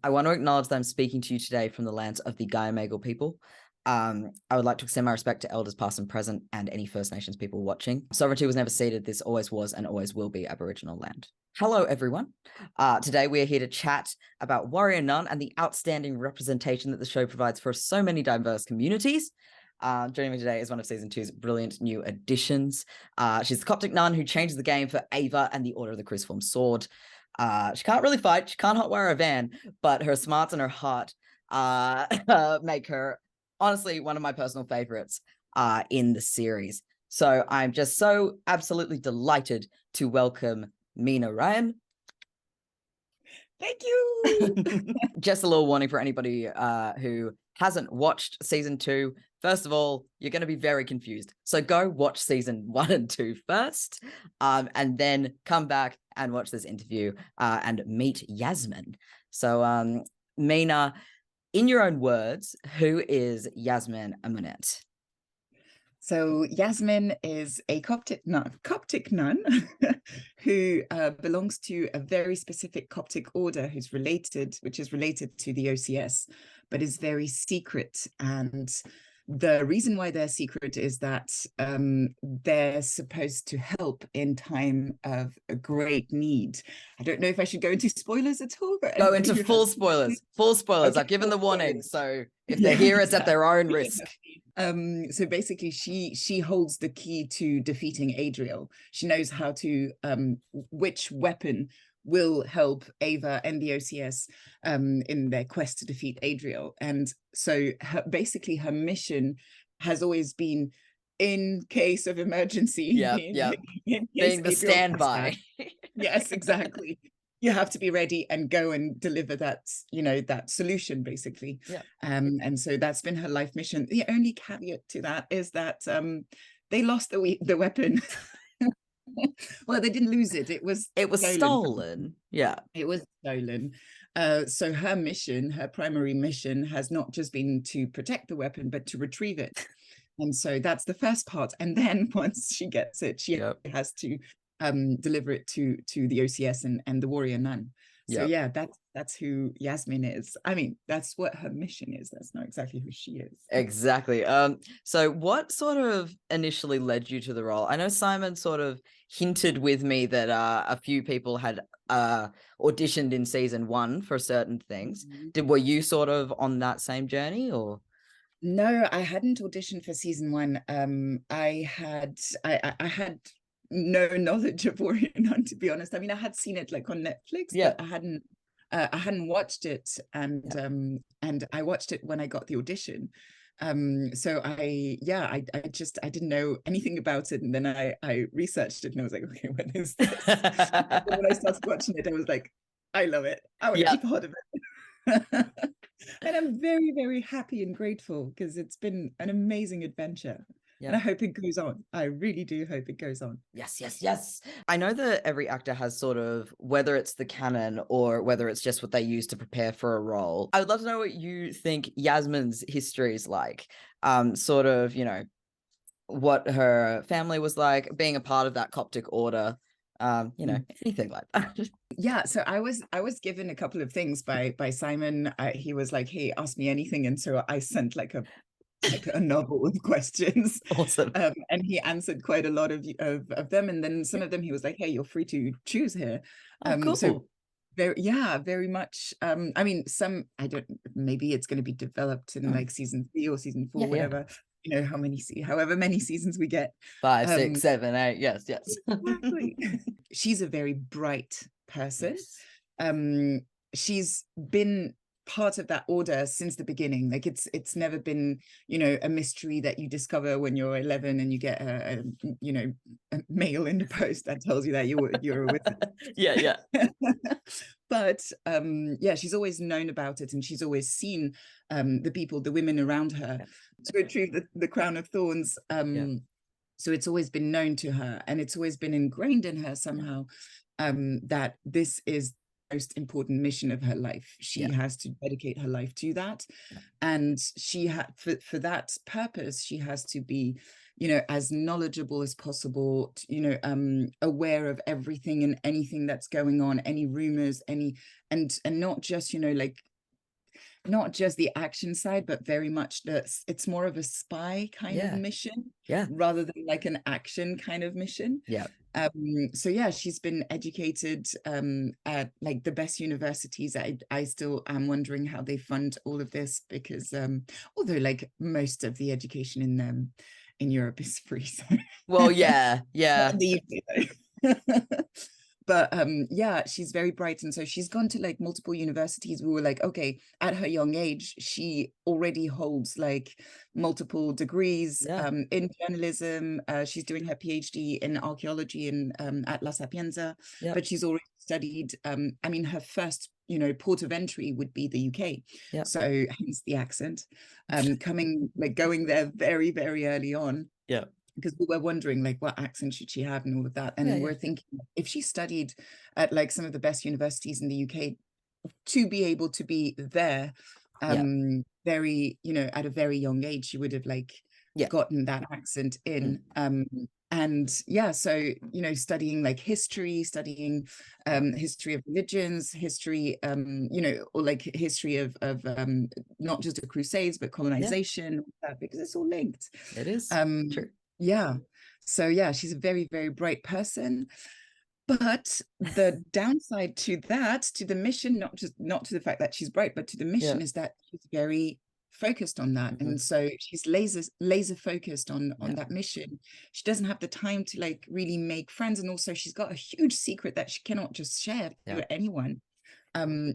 I want to acknowledge that I'm speaking to you today from the lands of the Gayamaygal people. I would like to extend my respect to elders past and present and any First Nations people watching. Sovereignty was never ceded. This always was and always will be Aboriginal land. Hello, everyone. Today we are here to chat about Warrior Nun and the outstanding representation that the show provides for so many diverse communities. Joining me today is one of season 2's brilliant new additions. She's the Coptic nun who changes the game for Ava and the Order of the Cruciform Sword. She can't really fight, she can't hotwire a van, but her smarts and her heart make her honestly one of my personal favorites in the series. So I'm just so absolutely delighted to welcome Meena Rayann. Thank you. Just a little warning for anybody who hasn't watched season 2. First of all, you're going to be very confused. So go watch season 1 and 2 first, and then come back and watch this interview and meet Yasmine. So Meena, in your own words, who is Yasmine Amunet? So Yasmine is a Coptic nun who belongs to a very specific Coptic order which is related to the OCS, but is very secret. And the reason why they're secret is that they're supposed to help in time of a great need. I don't know if I should go into spoilers at all. But go into full spoilers. Full spoilers. Okay, I've given the warning. So if they're here, it's at their own risk. So basically, she holds the key to defeating Adriel. She knows how to which weapon will help Ava and the OCS in their quest to defeat Adriel. And so basically her mission has always been, in case of emergency, being the standby. Yes, exactly. You have to be ready and go and deliver that, that solution, basically. Yeah. And so that's been her life mission. The only caveat to that is that they lost the weapon. Well, they didn't lose it. It was stolen. Yeah. It was stolen. So her primary mission has not just been to protect the weapon, but to retrieve it. And so that's the first part. And then once she gets it, she has to deliver it to the OCS and the Warrior Nun. So that's who Yasmine is. I mean, that's what her mission is. That's not exactly who she is. Exactly. So what sort of initially led you to the role? I know Simon sort of hinted with me that a few people had auditioned in season 1 for certain things. Were you sort of on that same journey, or? No, I hadn't auditioned for season 1. I had no knowledge of Warrior Nun, to be honest. I mean, I had seen it like on Netflix, but I hadn't watched it, and I watched it when I got the audition. So I didn't know anything about it, and then I researched it, and I was like, okay, what is this? When I started watching it, I was like, I love it. I want to be part of it. And I'm very, very happy and grateful because it's been an amazing adventure. And I hope it goes on. I really do hope it goes on. Yes. I know that every actor has sort of, whether it's the canon or whether it's just what they use to prepare for a role. I would love to know what you think Yasmine's history is like. Sort of, what her family was like, being a part of that Coptic order. Anything like that. Yeah, so I was given a couple of things by Simon. He was like, hey, ask me anything. And so I sent like a novel of questions. Awesome. And he answered quite a lot of them, and then some of them he was like, hey, you're free to choose here. Cool. So very much. I mean, maybe it's going to be developed in like season 3 or season 4, whatever. However many seasons we get. 5, 6, 7, 8. Yes. Exactly. She's a very bright person. Yes. She's been part of that order since the beginning. Like it's never been, a mystery that you discover when you're 11 and you get a mail in the post that tells you that you're a wizard. But she's always known about it, and she's always seen the women around her to retrieve the crown of thorns. So it's always been known to her, and it's always been ingrained in her somehow that this is most important mission of her life. She has to dedicate her life to that, and she had for that purpose she has to be as knowledgeable as possible, aware of everything and anything that's going on, any rumors, and not just like not just the action side, but very much it's more of a spy kind of mission, rather than like an action kind of mission. So yeah, she's been educated at like the best universities. I still am wondering how they fund all of this, because although like most of the education in Europe is free, so well, yeah. But yeah, she's very bright, and so she's gone to like multiple universities. We were like, okay, at her young age she already holds like multiple degrees in journalism. She's doing her PhD in archaeology at La Sapienza, but she's already studied, I mean, her first, you know, port of entry would be the UK, so hence the accent, going there very, very early on, because we were wondering like what accent should she have and all of that, and we're thinking if she studied at like some of the best universities in the UK, to be able to be there very, you know, at a very young age, she would have like gotten that accent in. And yeah, so, you know, studying like history, history of religions, history, you know, or like history of not just the Crusades, but colonization, because it's all linked. It is true. Yeah. So yeah, she's a very, very bright person. But the downside to that, to the mission, not to the fact that she's bright, but to the mission, is that she's very focused on that. And so she's laser focused on that mission. She doesn't have the time to like really make friends. And also she's got a huge secret that she cannot just share with anyone.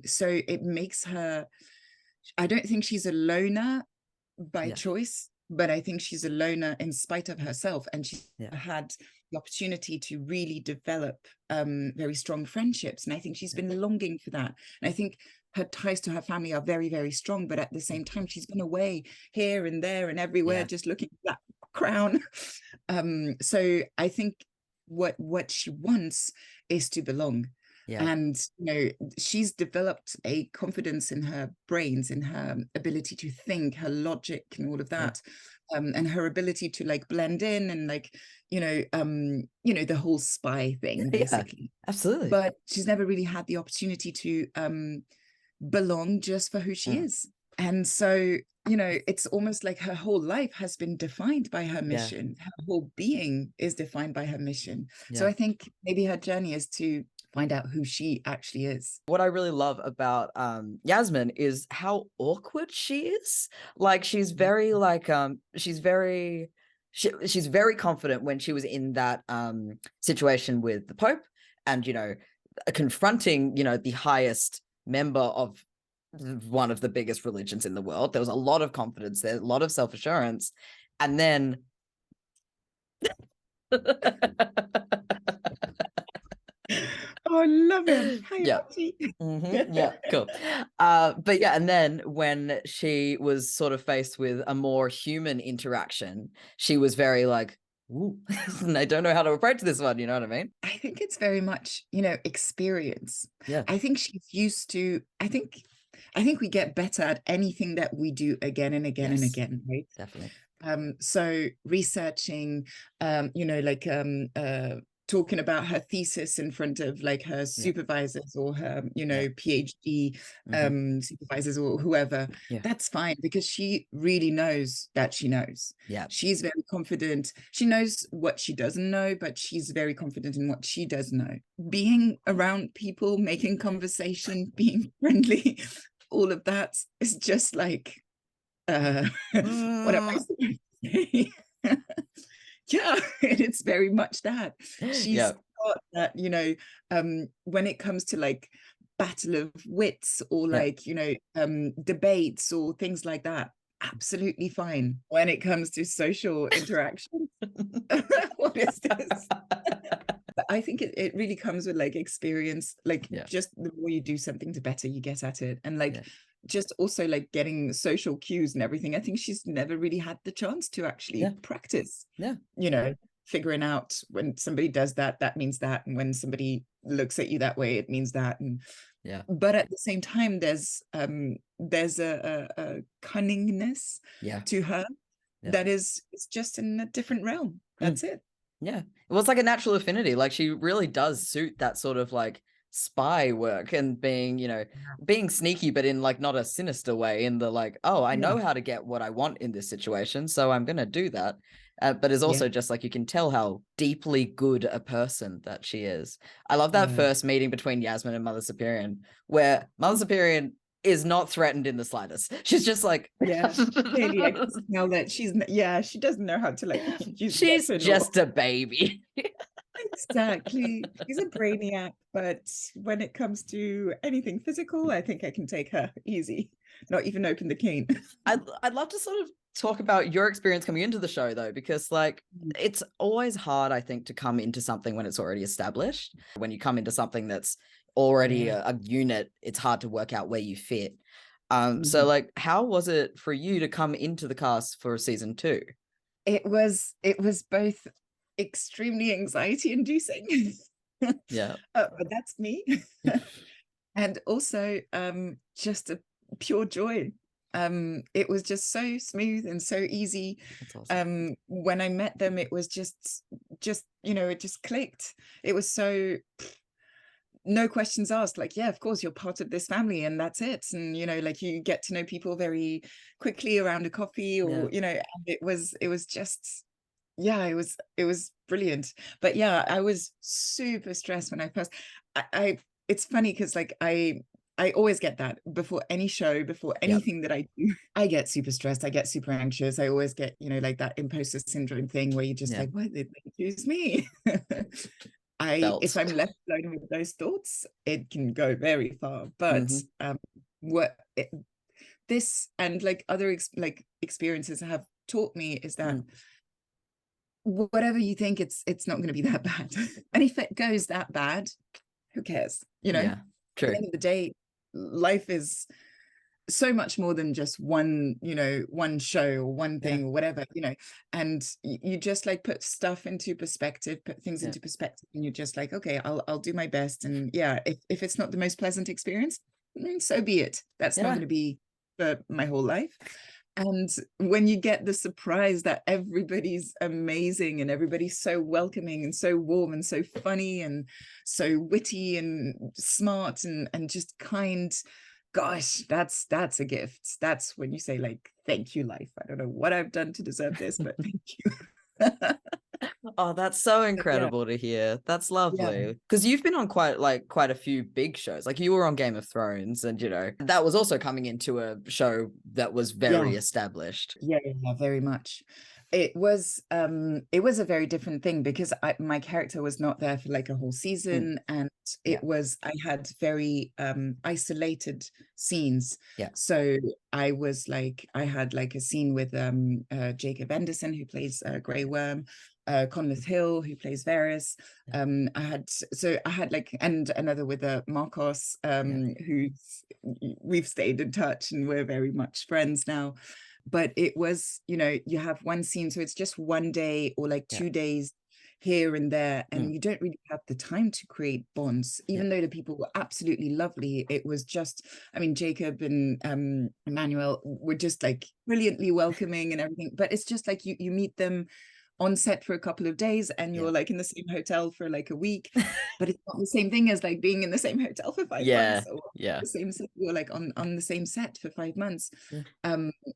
So it makes her, I don't think she's a loner by choice, but I think she's a loner in spite of herself, and she's had the opportunity to really develop very strong friendships, and I think she's been longing for that. And I think her ties to her family are very, very strong, but at the same time she's been away here and there and everywhere, just looking for that crown. So I think what she wants is to belong. And you know, she's developed a confidence in her brains, in her ability to think, her logic and all of that, and her ability to like blend in and like, you know, the whole spy thing, basically. Absolutely. But she's never really had the opportunity to belong just for who she is. And so, you know, it's almost like her whole life has been defined by her mission. Her whole being is defined by her mission. So I think maybe her journey is to find out who she actually is. What I really love about Yasmine is how awkward she is. Like she's very like she's very confident when she was in that situation with the Pope, and you know, confronting, you know, the highest member of one of the biggest religions in the world. There was a lot of confidence there, a lot of self-assurance, and then Oh, I love him. Cool. But yeah, and then when she was sort of faced with a more human interaction, she was very like, ooh, I don't know how to approach this one, you know what I mean? I think it's very much, you know, experience. I think she's used to, I think we get better at anything that we do again and again and again, right? Definitely. So researching, you know, like talking about her thesis in front of like her supervisors or her, you know, PhD supervisors or whoever, that's fine, because she really knows that she knows. She's very confident. She knows what she doesn't know, but she's very confident in what she does know. Being around people, making conversation, being friendly, all of that is just like, what am I supposed to say? Yeah, it's very much that. She's got that, you know, when it comes to like battle of wits or like, you know, debates or things like that, absolutely fine. When it comes to social interaction, what is this? But I think it really comes with like experience, like just the more you do something, the better you get at it. And like just also like getting social cues and everything. I think she's never really had the chance to actually practice, you know, figuring out when somebody does that, that means that. And when somebody looks at you that way, it means that. And but at the same time, there's a cunningness to her that is, it's just in a different realm. That's it. Well, it's like a natural affinity. Like she really does suit that sort of like spy work and being, you know, being sneaky, but in like not a sinister way, in the like, oh, I know how to get what I want in this situation, so I'm gonna do that. But it's also just like, you can tell how deeply good a person that she is. I love that first meeting between Yasmine and Mother Superior, where Mother Superior is not threatened in the slightest. She's just like, clearly I can smell that she doesn't know how to like use she's just a baby. Exactly. She's a brainiac, but when it comes to anything physical, I think I can take her easy. Not even open the cane. I'd love to sort of talk about your experience coming into the show, though, because like it's always hard, I think, to come into something when it's already established. When you come into something that's already a unit, it's hard to work out where you fit. So like, how was it for you to come into the cast for season 2? It was both extremely anxiety inducing. But that's me. And also just a pure joy. It was just so smooth and so easy. That's awesome. When I met them, it was just you know, it just clicked. It was so no questions asked, like, yeah, of course you're part of this family and that's it. And you know, like, you get to know people very quickly around a coffee, or you know, and it was just it was brilliant. But yeah, I was super stressed when I first I it's funny because like I always get that before any show, before anything that I do. I get super stressed, I get super anxious. I always get, you know, like that imposter syndrome thing where you just like, why did they choose me? If I'm left alone with those thoughts, it can go very far. But this and like other experiences have taught me is that whatever you think, it's not going to be that bad. And if it goes that bad, who cares? You know, at the end of the day, life is so much more than just one, you know, one show or one thing or whatever, you know. And you just like put stuff into perspective, put things into perspective, and you're just like, okay, I'll do my best. And if it's not the most pleasant experience, so be it. That's not going to be for my whole life. And when you get the surprise that everybody's amazing and everybody's so welcoming and so warm and so funny and so witty and smart and just kind, gosh, that's a gift. That's when you say like, thank you, life. I don't know what I've done to deserve this, but thank you. Oh, that's so incredible to hear. That's lovely. Because you've been on quite a few big shows. Like, you were on Game of Thrones, and you know, that was also coming into a show that was very established. Yeah, very much. It was a very different thing because my character was not there for like a whole season, and I had very isolated scenes. So I had like a scene with Jacob Anderson, who plays Grey Worm, Conleth Hill, who plays Varys. I had like, and another with Marcos, who's, we've stayed in touch and we're very much friends now. But it was, you know, you have one scene, so it's just one day or like 2 days here and there, and you don't really have the time to create bonds, even though the people were absolutely lovely. It was just, I mean, Jacob and Emmanuel were just like brilliantly welcoming and everything, but it's just like you meet them on set for a couple of days and you're like in the same hotel for like a week, but it's not the same thing as like being in the same hotel for 5 months, or the same set, you're like on the same set for 5 months.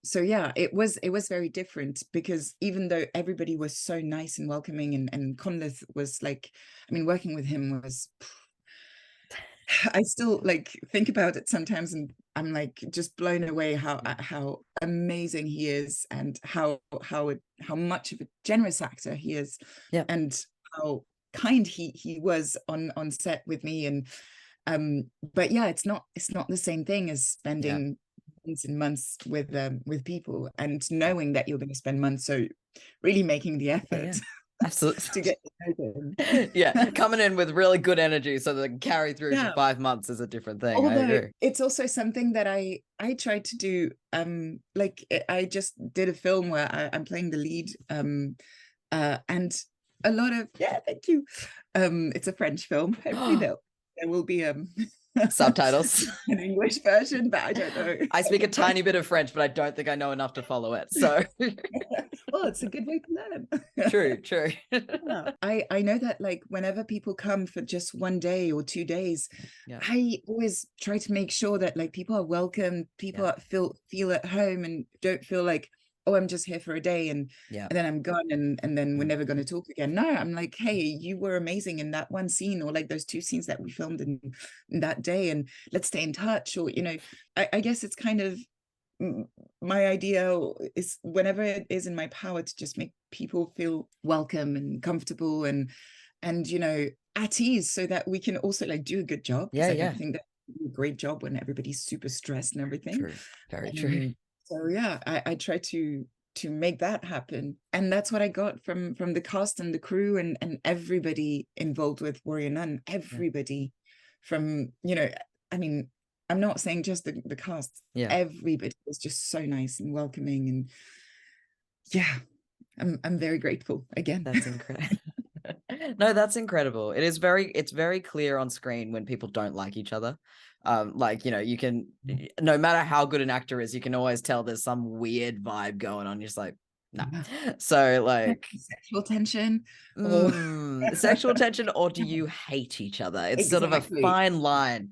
So yeah, it was very different, because even though everybody was so nice and welcoming, and Conleth was like, I mean, working with him was, I still like think about it sometimes, and I'm like just blown away how amazing he is, and how much of a generous actor he is, and how kind he was on set with me. And but yeah, it's not the same thing as spending months and months with people, and knowing that you're going to spend months, so really making the effort. Absolutely. To get to know them. Coming in with really good energy so that they can carry through for 5 months is a different thing. Although I agree. it's also something that I tried to do. Like, I just did a film where I'm playing the lead, and a lot of thank you. It's a French film. Hopefully there will be Subtitles. An English version, but I don't know. I speak a tiny bit of French, but I don't think I know enough to follow it. So well, it's a good way to learn. True. Yeah. I know that like whenever people come for just 1 day or 2 days, I always try to make sure that like people are welcome, people feel at home and don't feel like, oh, I'm just here for a day and then I'm gone and then we're never going to talk again. No, I'm like, hey, you were amazing in that one scene, or like those 2 scenes that we filmed in that day, and let's stay in touch. Or, you know, I guess it's kind of my idea is, whenever it is in my power, to just make people feel welcome and comfortable and you know, at ease, so that we can also like do a good job. I don't think that we do a great job when everybody's super stressed and everything. True. Very true. So yeah, I try to make that happen, and that's what I got from the cast and the crew and everybody involved with Warrior Nun. Everybody from, you know, I mean, I'm not saying just the cast. Everybody was just so nice and welcoming, and I'm very grateful again. That's incredible. No, that's incredible. It's very clear on screen when people don't like each other. Like, you know, you can, no matter how good an actor is, you can always tell there's some weird vibe going on. You're just like, no. So like sexual tension, sexual tension, or do you hate each other? It's sort of a fine line.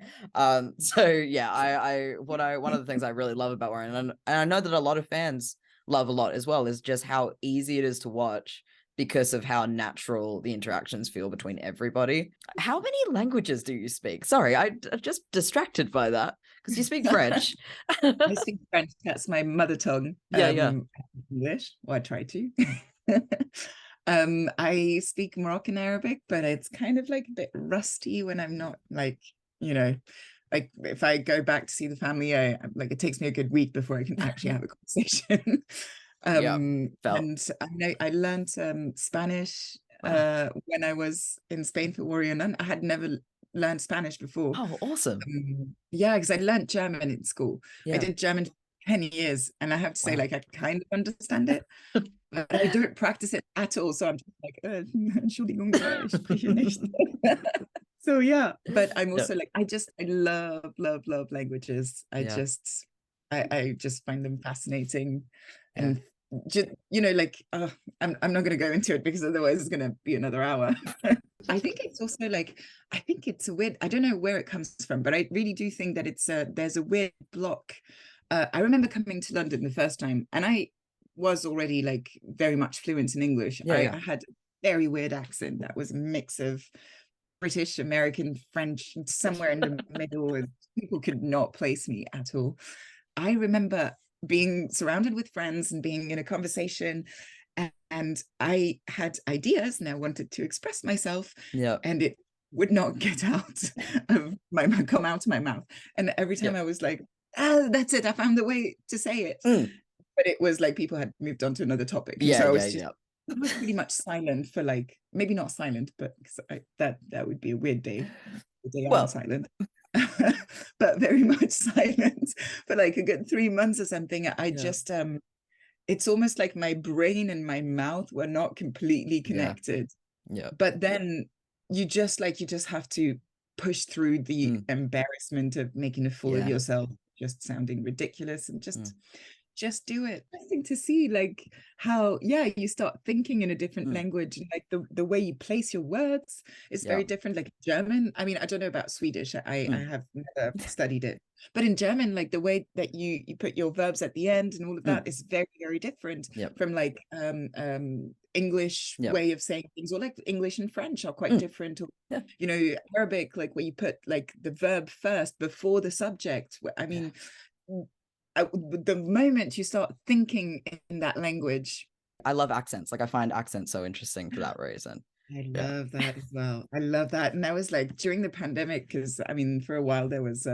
So yeah, one of the things I really love about Warrior Nun, and I know that a lot of fans love a lot as well, is just how easy it is to watch, because of how natural the interactions feel between everybody. How many languages do you speak? Sorry, I'm just distracted by that, because you speak French. I speak French. That's my mother tongue. English. Well, I try to. I speak Moroccan Arabic, but it's kind of like a bit rusty when I'm not like, you know, like if I go back to see the family, like it takes me a good week before I can actually have a conversation. And I know I learned Spanish when I was in Spain for Warrior Nun. I had never learned Spanish before. Oh, awesome. Because I learned German in school. I did German for 10 years, and I have to say, like, I kind of understand it, but I don't practice it at all. So I'm just like, Entschuldigung, ich spreche nicht. So yeah, but I'm also like, I love languages. I just find them fascinating. And just, you know, like I'm not going to go into it, because otherwise it's going to be another hour. I think it's also like, I think it's a weird, I don't know where it comes from, but I really do think that it's there's a weird block. I remember coming to London the first time, and I was already like very much fluent in English. I had a very weird accent that was a mix of British, American, French, somewhere in the middle, and people could not place me at all. I remember being surrounded with friends and being in a conversation, and I had ideas and I wanted to express myself, and it would not get out of come out of my mouth. And every time I was like, that's it, I found the way to say it. But it was like people had moved on to another topic. So I was pretty much silent for like, maybe not silent, but that would be a weird day. The day I'm silent. But very much silent for like a good 3 months or something. I just it's almost like my brain and my mouth were not completely connected. But then you just have to push through the embarrassment of making a fool of yourself, just sounding ridiculous, and just do it. I think to see like how you start thinking in a different language, and like the way you place your words is very different. Like German, I mean, I don't know about Swedish, I have never studied it, but in German, like the way that you put your verbs at the end and all of that is very, very different from like English way of saying things, or like English and French are quite different, or you know, Arabic, like where you put like the verb first before the subject. I mean, the moment you start thinking in that language. I love accents. Like I find accents so interesting for that reason. I love that as well. I love that. And that was like during the pandemic, because I mean, for a while there was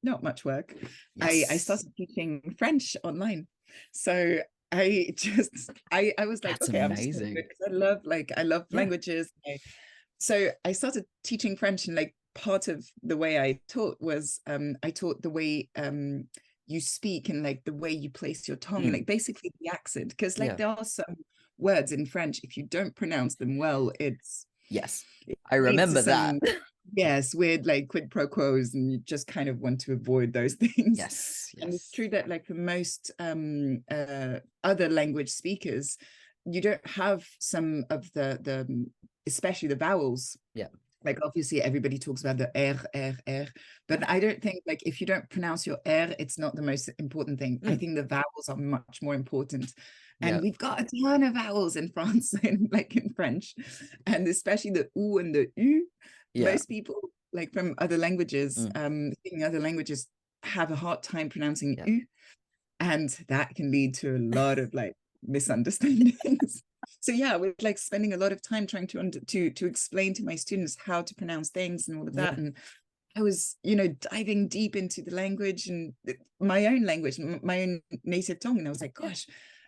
not much work. I started teaching French online. So I was like, that's okay, amazing. I'm just gonna do it, because I love languages. So I started teaching French, and like part of the way I taught was I taught the way you speak and like the way you place your tongue, like basically the accent, because like there are some words in French, if you don't pronounce them well, it's I remember that. Yes, weird like quid pro quos, and you just kind of want to avoid those things. Yes, And it's yes. true that like for most other language speakers, you don't have some of the especially the vowels. Yeah. Like obviously everybody talks about the R, but I don't think like if you don't pronounce your R, it's not the most important thing. I think the vowels are much more important. Yeah. And we've got a ton of vowels in France and like in French, and especially the U and the U. Yeah. Most people like from other languages, speaking other languages, have a hard time pronouncing U, and that can lead to a lot of like misunderstandings. So yeah, we're like spending a lot of time trying to explain to my students how to pronounce things and all of that. And I was, you know, diving deep into the language and my own language, my own native tongue, and I was like, gosh,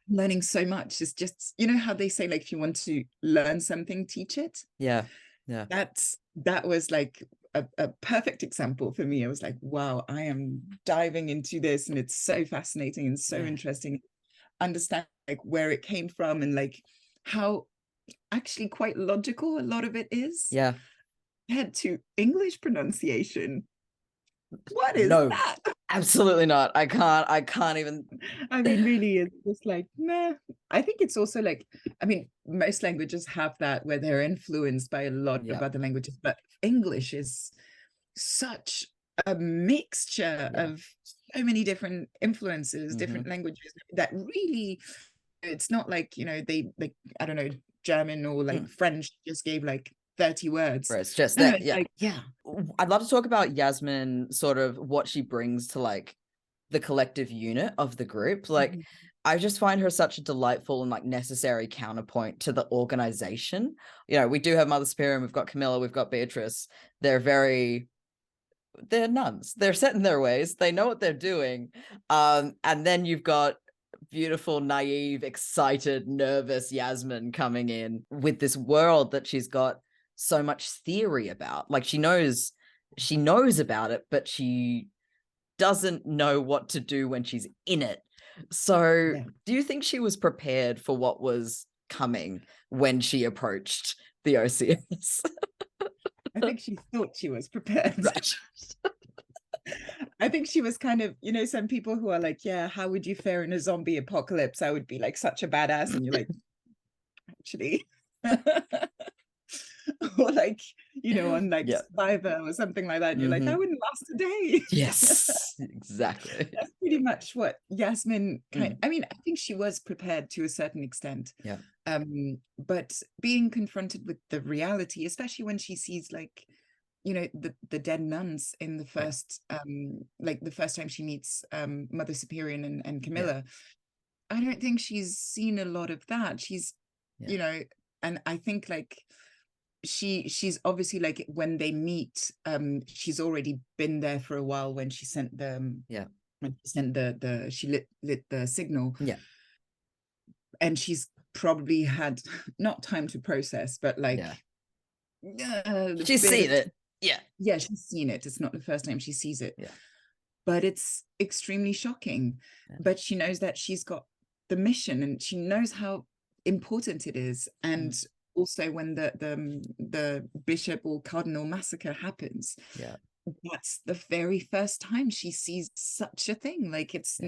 I'm learning so much. It's just, you know how they say like if you want to learn something, teach it. Yeah. That was like a perfect example for me. I was like, wow, I am diving into this, and it's so fascinating and so interesting. Understand like where it came from and like how actually quite logical a lot of it is. Yeah. Compared to English pronunciation. What is No, that? absolutely not. I can't even. I mean, really, it's just like, nah. I think it's also like, I mean, most languages have that where they're influenced by a lot of other languages, but English is such a mixture of so many different influences, different languages that really, it's not like, you know, they like, I don't know, German or like French just gave like 30 words. Right, it's just No, that. it's Yeah. like, yeah. I'd love to talk about Yasmine, sort of what she brings to like the collective unit of the group. Like, I just find her such a delightful and like necessary counterpoint to the organization. You know, we do have Mother Superior, and we've got Camilla, we've got Beatrice. They're nuns. They're set in their ways. They know what they're doing. And then you've got beautiful, naive, excited, nervous Yasmine coming in with this world that she's got so much theory about. Like she knows about it, but she doesn't know what to do when she's in it. So do you think she was prepared for what was coming when she approached the OCS? I think she thought she was prepared. Right. I think she was kind of, you know, some people who are like, yeah, how would you fare in a zombie apocalypse? I would be like such a badass. And you're like, actually. Or like, you know, on like Survivor or something like that. And you're like, I wouldn't last a day. Yes, exactly. That's pretty much what Yasmine I mean, I think she was prepared to a certain extent. Yeah. But being confronted with the reality, especially when she sees like, you know, the dead nuns in the first like the first time she meets Mother Superior and Camilla, I don't think she's seen a lot of that. She's you know, and I think like she's obviously like when they meet, she's already been there for a while when she sent the when she sent she lit the signal, and she's probably had not time to process, but like she's seen it. She's seen it. It's not the first time she sees it, but it's extremely shocking. But she knows that she's got the mission, and she knows how important it is. And also when the bishop or cardinal massacre happens, that's the very first time she sees such a thing. Like it's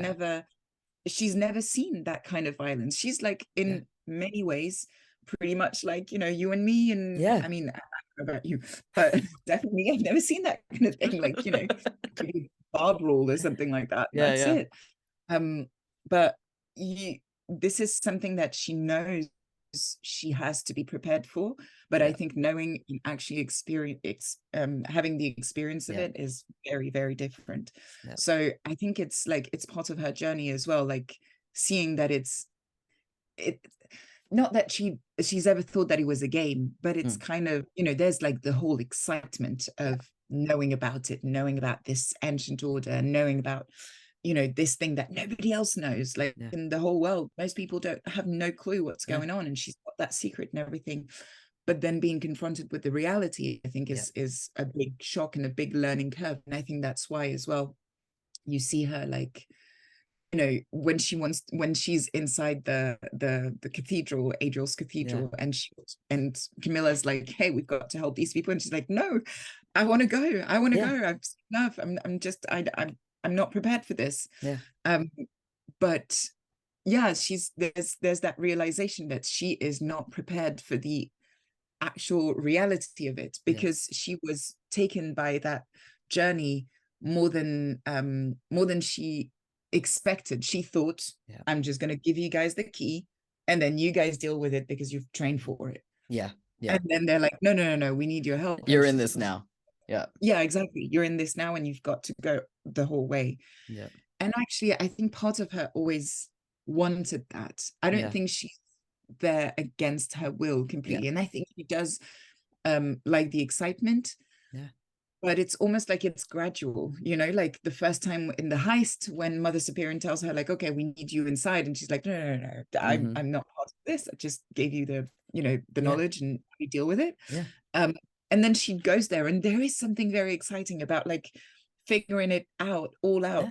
she's never seen that kind of violence. She's like in many ways pretty much like, you know, you and me. And I mean, I don't know about you, but definitely I've never seen that kind of thing. Like, you know, bar brawl or something like that. That's it. But this is something that she knows she has to be prepared for. But I think knowing and actually having the experience of it is very, very different. So I think it's like it's part of her journey as well, like seeing that it's not that she's ever thought that it was a game, but it's kind of, you know, there's like the whole excitement of knowing about it, knowing about this ancient order, knowing about, you know, this thing that nobody else knows, like in the whole world. Most people have no clue what's going on, and she's got that secret and everything. But then being confronted with the reality, I think is a big shock and a big learning curve. And I think that's why as well, you see her like, you know, when she's inside the cathedral, Adriel's cathedral, and Camilla's like, hey, we've got to help these people, and she's like, no, I want to go. I want to Yeah. go. I've enough. I'm not prepared for this. Yeah. But yeah, there's that realization that she is not prepared for the actual reality of it, because she was taken by that journey more than she expected. She thought, I'm just going to give you guys the key and then you guys deal with it because you've trained for it. Yeah. And then they're like, no, we need your help. You're in this now. Yeah, exactly. You're in this now and you've got to go the whole way. Yeah. And actually, I think part of her always wanted that. I don't think she's there against her will completely. And I think she does like the excitement. Yeah. But it's almost like it's gradual, you know, like the first time in the heist when Mother Superior tells her, like, okay, we need you inside. And she's like, no, I'm not part of this. I just gave you the, you know, the knowledge and we deal with it. Yeah. And then she goes there, and there is something very exciting about like figuring it out all out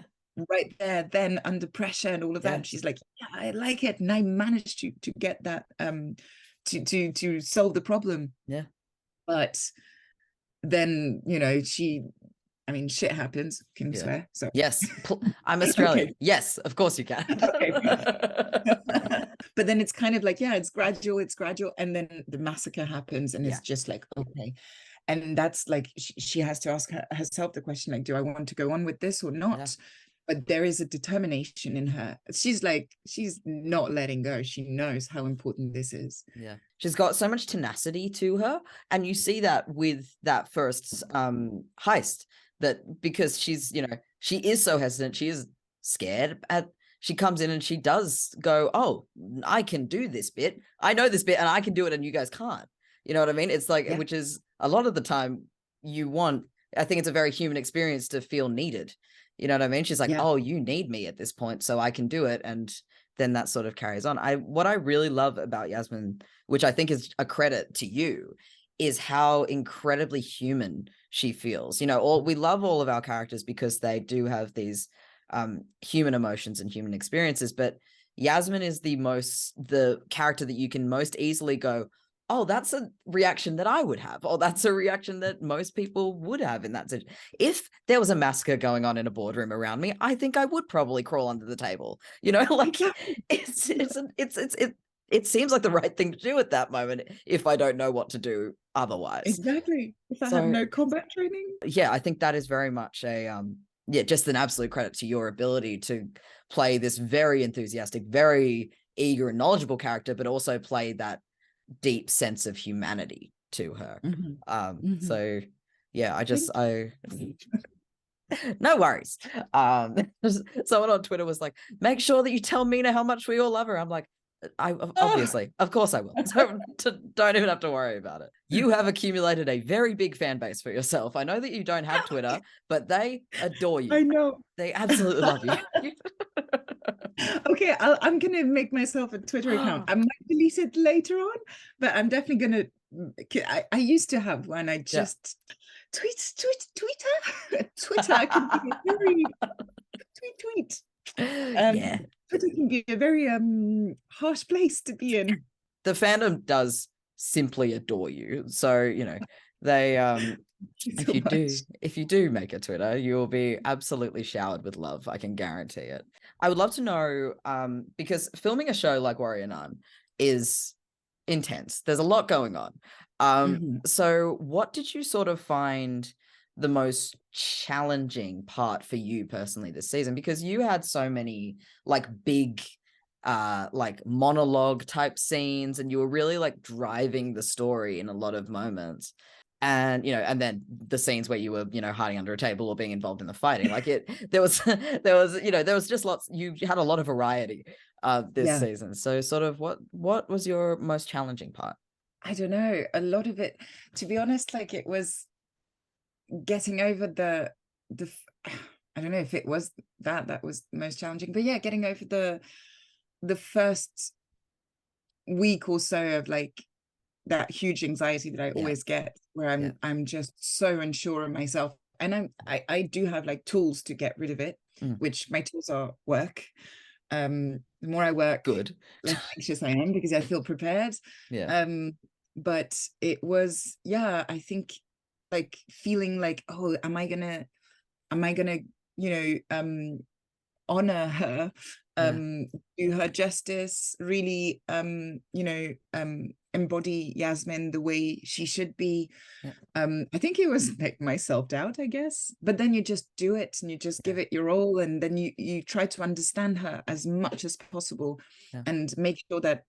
right there, then under pressure and all of that. And she's like, yeah, I like it. And I managed to get that to solve the problem. Yeah. But then, you know, shit happens. Can you swear? So yes, I'm Australian. Okay. Yes, of course you can. Okay. But then it's kind of like, it's gradual, and then the massacre happens, and it's just like, okay. And that's like, she has to ask herself the question, like, do I want to go on with this or not? But there is a determination in her. She's not letting go. She knows how important this is. Yeah. She's got so much tenacity to her. And you see that with that first heist, that because she's, you know, she is so hesitant. She is scared. She comes in and she does go, oh, I can do this bit. I know this bit and I can do it and you guys can't. You know what I mean? It's like, which is a lot of the time I think it's a very human experience to feel needed. You know what I mean? She's like, oh, you need me at this point, so I can do it. And then that sort of carries on. What I really love about Yasmine, which I think is a credit to you, is how incredibly human she feels. You know, we love all of our characters because they do have these human emotions and human experiences. But Yasmine is the character that you can most easily go, oh, that's a reaction that I would have. Or that's a reaction that most people would have in that situation. If there was a massacre going on in a boardroom around me, I think I would probably crawl under the table. You know, like it seems like the right thing to do at that moment if I don't know what to do otherwise. Exactly. If I have no combat training. Yeah, I think that is very much just an absolute credit to your ability to play this very enthusiastic, very eager and knowledgeable character, but also play that deep sense of humanity to her. So yeah, no worries. Someone on Twitter was like, make sure that you tell Meena how much we all love her. I'm like, obviously, of course I will. So don't even have to worry about it. You have accumulated a very big fan base for yourself. I know that you don't have Twitter, but they adore you. I know. They absolutely love you. Okay, I'm gonna make myself a Twitter account. I might delete it later on, but I'm definitely gonna. I used to have one. I just Twitter. Twitter can be a very tweet. Twitter can be a very harsh place to be in. The fandom does simply adore you. So, you know, they if you do make a Twitter, you will be absolutely showered with love. I can guarantee it. I would love to know, because filming a show like Warrior Nun is intense. There's a lot going on. So what did you sort of find the most challenging part for you personally this season? Because you had so many like big like monologue type scenes, and you were really like driving the story in a lot of moments. And, you know, and then the scenes where you were, you know, hiding under a table or being involved in the fighting, like there was, you know, there was just you had a lot of variety this season. So sort of what was your most challenging part? I don't know. A lot of it, to be honest, like it was getting over the I don't know if it was that was the most challenging, but yeah, getting over the first week or so of like that huge anxiety that I always get, where I'm just so unsure of myself. And I do have like tools to get rid of it, which my tools are work. The more I work, the less anxious I am because I feel prepared. But it was, I think like feeling like, oh, am I gonna, honor her, do her justice, really, embody Yasmine the way she should be. I think it was like my self-doubt, I guess, but then you just do it and you just give it your all, and then you try to understand her as much as possible and make sure that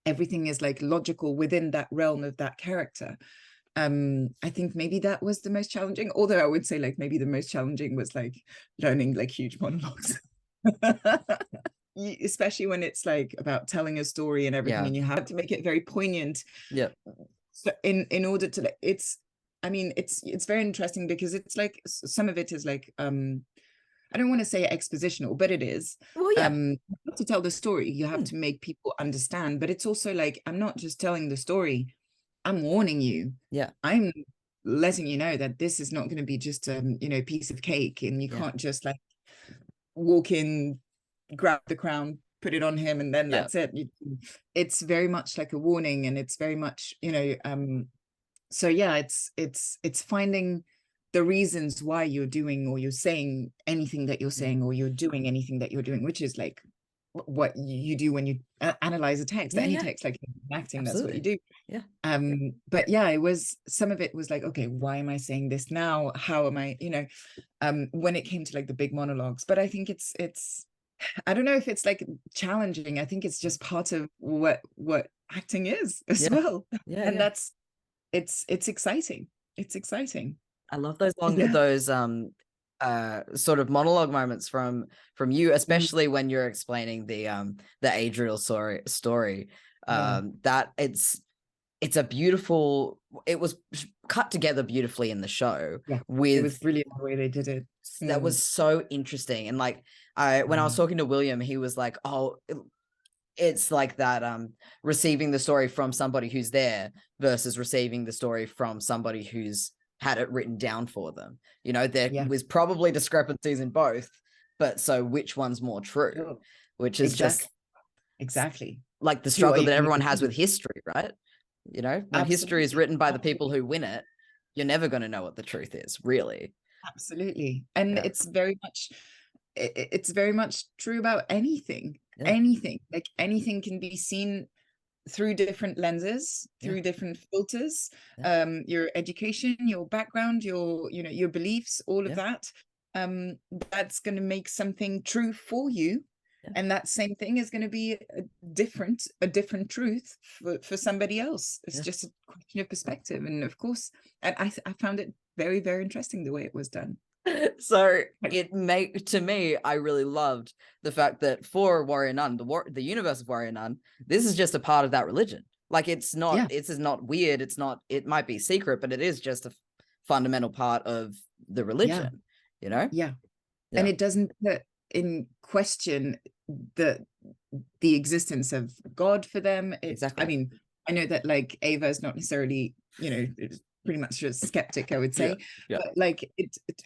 everything is like logical within that realm of that character. I think maybe that was the most challenging, although I would say like maybe the most challenging was like learning like huge monologues. Especially when it's like about telling a story and everything, and you have to make it very poignant. So in order to, it's very interesting because it's like some of it is like I don't want to say expositional, but it is. To tell the story, you have to make people understand, but it's also like, I'm not just telling the story, I'm warning you. I'm letting you know that this is not going to be just a piece of cake, and you can't just like walk in, grab the crown, put it on him, and then that's it. It's very much like a warning, and it's very much so yeah, it's finding the reasons why you're doing or you're saying anything that you're saying, or you're doing anything that you're doing, which is like what you do when you analyze a text, any text, like acting. Absolutely. That's what you do. But yeah, it was, some of it was like, okay, why am I saying this now? How am I, when it came to like the big monologues. But I think it's I don't know if it's like challenging. I think it's just part of what acting is as well. And that's it's exciting. It's exciting. I love those those sort of monologue moments from you, especially when you're explaining the Adriel story. That it's a beautiful, it was cut together beautifully in the show. With, it was brilliant the way they did it. That was so interesting. And like when I was talking to William, he was like, oh, it's like that receiving the story from somebody who's there versus receiving the story from somebody who's had it written down for them. There was probably discrepancies in both, but so which one's more true? Which is just exactly like the struggle that everyone has with history, right? When history is written by the people who win it, you're never going to know what the truth is, really. Absolutely. And it's very much true about anything. Anything, like anything can be seen through different lenses, through different filters, your education, your background, your beliefs, all of that, that's going to make something true for you. And that same thing is going to be a different truth for somebody else. It's just a question of perspective. And of course, and I found it very, very interesting the way it was done. So to me, I really loved the fact that for Warrior Nun, the universe of Warrior Nun, this is just a part of that religion. Like it's not, this is not weird. It's not, it might be secret, but it is just a fundamental part of the religion, And it doesn't put in question the existence of God for them. I mean, I know that like Ava is not necessarily, pretty much a skeptic, I would say. But like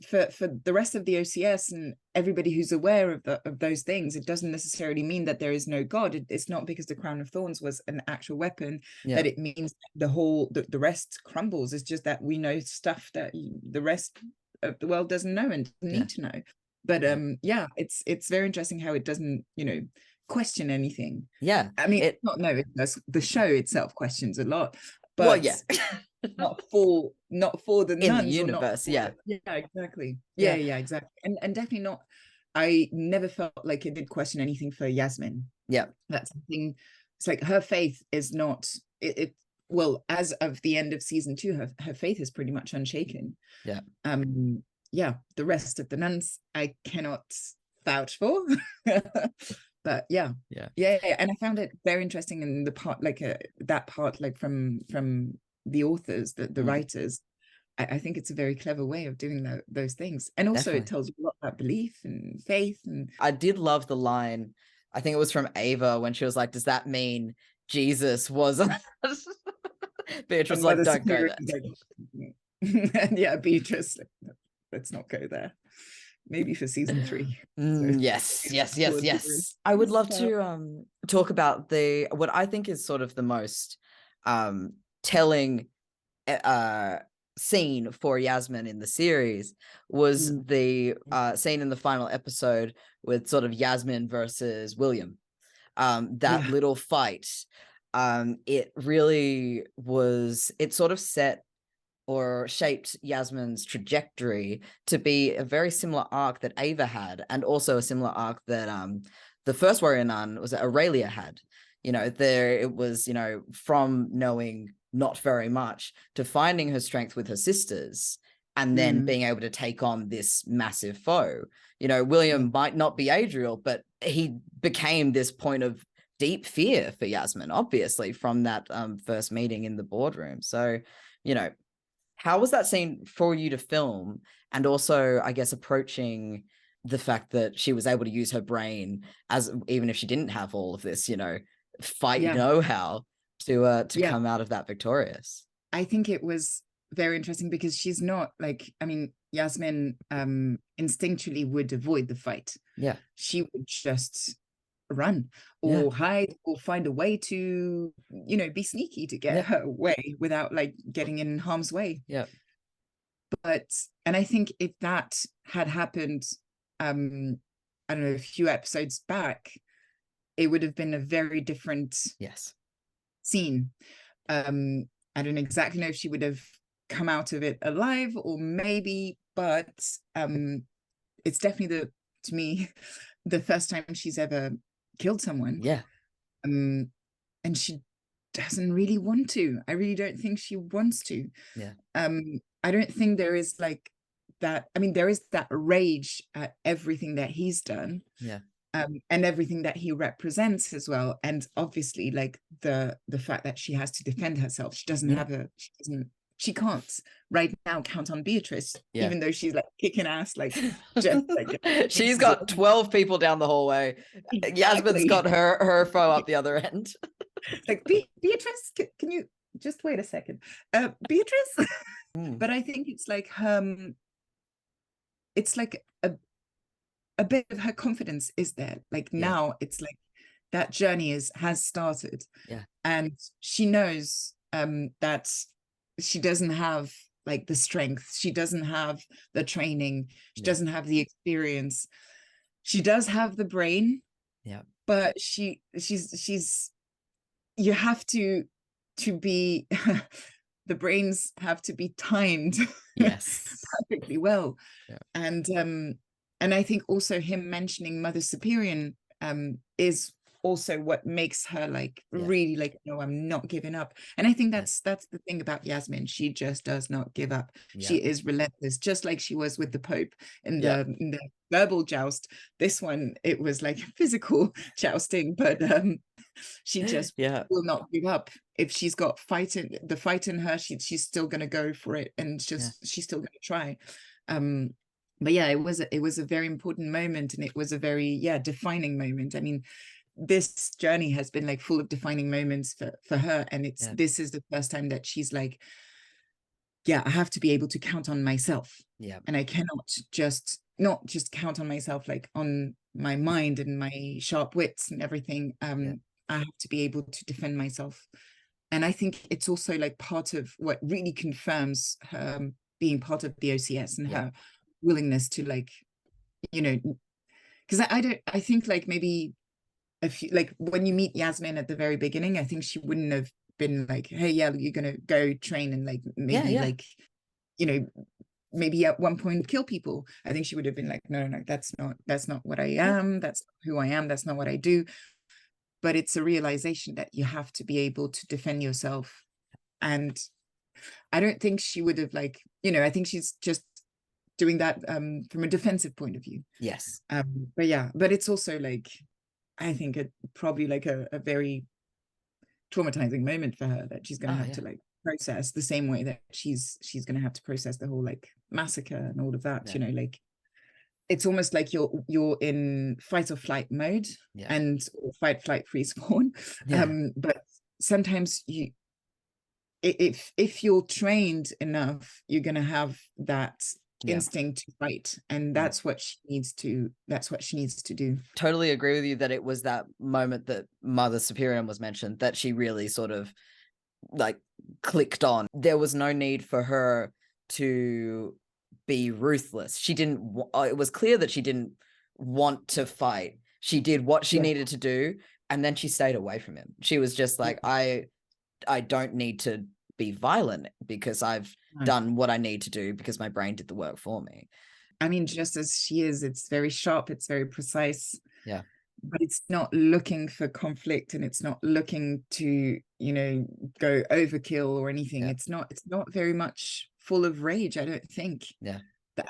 for the rest of the OCS and everybody who's aware of those things, it doesn't necessarily mean that there is no God. It's not because the crown of thorns was an actual weapon that it means the rest crumbles. It's just that we know stuff that the rest of the world doesn't know and doesn't need to know. But it's very interesting how it doesn't question anything. I mean, it does. The show itself questions a lot, but not for the in nuns the universe. Exactly. Exactly. And definitely not, I never felt like it did question anything for Yasmine. That's something. It's like her faith is not it well, as of the end of season 2, her faith is pretty much unshaken. The rest of the nuns I cannot vouch for. But and I found it very interesting in the part, like that part, like from the authors, the writers. I think it's a very clever way of doing those things, and also it tells you a lot about belief and faith. And I did love the line, I think it was from Ava, when she was like, does that mean Jesus was Beatrice like, don't go there. Beatrice, let's not go there. Maybe for season 3. Yes. I would love to talk about what I think is sort of the most telling scene for Yasmine in the series was the scene in the final episode with sort of Yasmine versus William. That little fight, it really was, it sort of set or shaped Yasmine's trajectory to be a very similar arc that Ava had, and also a similar arc that the first Warrior Nun was that Aurelia had. You know, there it was, you know, from knowing not very much to finding her strength with her sisters, and then being able to take on this massive foe. You know, William might not be Adriel, but he became this point of deep fear for Yasmine, obviously, from that first meeting in the boardroom. So, you know, how was that scene for you to film? And also, I guess, approaching the fact that she was able to use her brain, as even if she didn't have all of this, you know, fight know-how to come out of that victorious. I think it was very interesting because she's not like, I mean, Yasmine instinctually would avoid the fight. Yeah. She would just run or hide or find a way to, you know, be sneaky to get her way without like getting in harm's way. Yeah. But, and I think if that had happened, I don't know, a few episodes back, it would have been a very different scene. I don't exactly know if she would have come out of it alive or maybe, but it's definitely to me, the first time she's ever killed someone. Yeah. And she doesn't really want to. I really don't think she wants to. Yeah. I don't think there is like that. I mean, there is that rage at everything that he's done. Yeah. And everything that he represents as well. And obviously like the fact that she has to defend herself. She doesn't have she can't right now count on Beatrice, even though she's like kicking ass, like just like she's got 12 people down the hallway. Exactly. Yasmine's got her foe up the other end. Like Beatrice, can you just wait a second? Beatrice. But I think it's like it's like a bit of her confidence is there. Like now it's like that journey has started. Yeah. And she knows that she doesn't have like the strength. She doesn't have the training. She doesn't have the experience. She does have the brain. Yeah. But she's you have to be the brains have to be timed perfectly well. Yeah. And I think also him mentioning Mother Superior is also what makes her like really like, no, I'm not giving up. And I think that's the thing about Yasmine. She just does not give up. She is relentless, just like she was with the Pope in the verbal joust. This one, it was like physical jousting, but she just will not give up. If she's got the fight in her, she's still gonna go for it, and she's still gonna try. But yeah, it was a very important moment, and it was a very defining moment. I mean, this journey has been like full of defining moments for her, and this is the first time that she's like, I have to be able to count on myself. Yeah. And I cannot not just count on myself like on my mind and my sharp wits and everything. I have to be able to defend myself. And I think it's also like part of what really confirms her being part of the OCS and her willingness to like, you know, because I think like maybe like when you meet Yasmine at the very beginning, I think she wouldn't have been like, hey, you're gonna go train and like maybe like, you know, maybe at one point kill people. I think she would have been like, no, that's not what I am, that's not who I am, that's not what I do. But it's a realization that you have to be able to defend yourself. And I don't think she would have like, you know, I think she's just doing that from a defensive point of view. Yes. But it's also like, I think probably like a very traumatizing moment for her that she's going to have to like process the same way that she's going to have to process the whole like massacre and all of that. You know, like it's almost like you're in fight or flight mode and or fight, flight, freeze, spawn. But sometimes if you're trained enough, you're going to have that instinct to fight, and that's what she needs to do. Totally agree with you that it was that moment that Mother Superior was mentioned that she really sort of like clicked on. There was no need for her to be ruthless. She didn't, it was clear that she didn't want to fight. She did what she needed to do, and then she stayed away from him. She was just like, I don't need to be violent because I've done what I need to do because my brain did the work for me. I mean, just as she is, it's very sharp, it's very precise. Yeah. But it's not looking for conflict, and it's not looking to, you know, go overkill or anything. Yeah. It's not very much full of rage, I don't think. Yeah.